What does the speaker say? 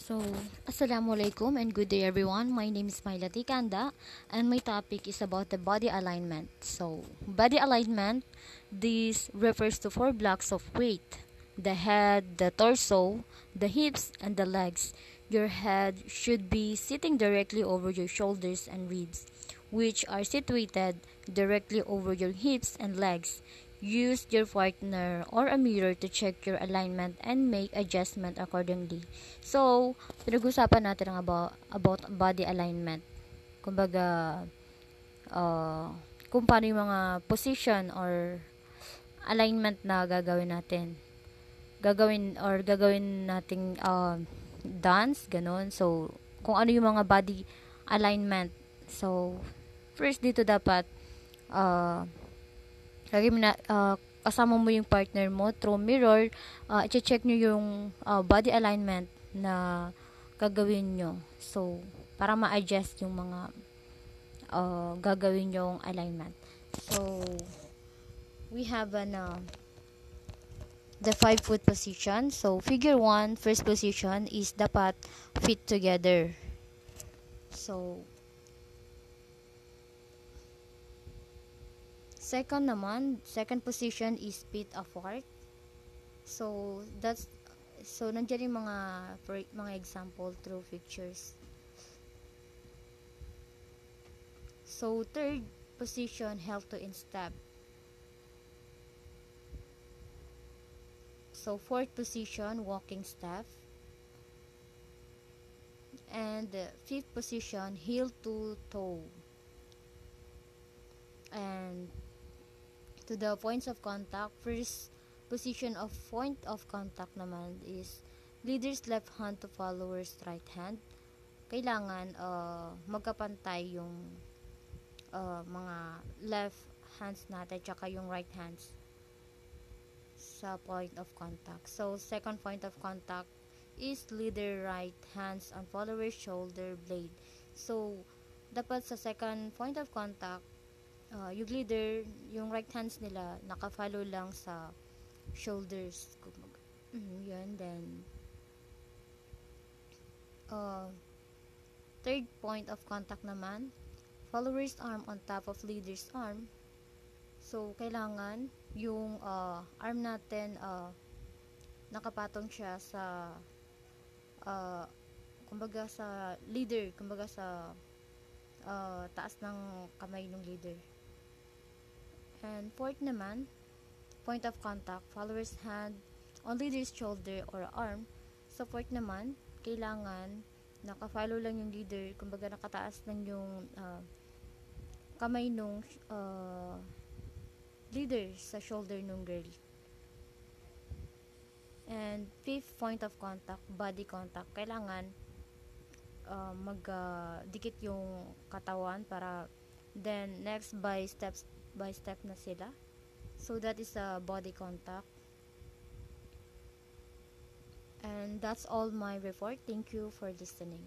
So, Assalamualaikum and good day everyone. My name is Myla Tikanda and my topic is about the body alignment. So, body alignment, this refers to four blocks of weight: the head, the torso, the hips, and the legs. Your head should be sitting directly over your shoulders and ribs, which are situated directly over your hips and legs. Use your partner or a mirror to check your alignment and make adjustment accordingly. So, pinag-usapan natin about body alignment. Kumbaga, kung paano yung mga position or alignment na gagawin natin. Gagawin nating dance, ganun. So, kung ano yung mga body alignment. So, first dito dapat kasama mo yung partner mo through mirror, i-check nyo yung body alignment na gagawin nyo. So, para ma-adjust yung mga gagawin yung alignment. So, we have the 5-foot position. So, figure 1, first position is dapat fit together. So, second position is feet apart. So, nandiyan yung mga example through pictures. So, third position, heel to in step. So, fourth position, walking step. And fifth position, heel to toe. And to the points of contact, first position of point of contact naman is leader's left hand to follower's right hand. Kailangan magkapantay yung mga left hands natin tsaka yung right hands sa point of contact. So, second point of contact is leader right hands on follower's shoulder blade. So, dapat sa second point of contact, yung leader, yung right hands nila, naka-follow lang sa shoulders. Yun, then, third point of contact naman, follower's arm on top of leader's arm. So, kailangan yung arm natin, nakapatong siya sa, kumbaga sa leader, kumbaga sa taas ng kamay ng leader. And fourth naman, point of contact, follower's hand on leader's shoulder or arm. So, fourth naman, kailangan naka-follow lang yung leader, kumbaga nakataas lang yung kamay nung leader sa shoulder nung girl. And fifth point of contact, body contact, kailangan magdikit yung katawan para then next by step na sila. So that is a body contact. And that's all my report. Thank you for listening.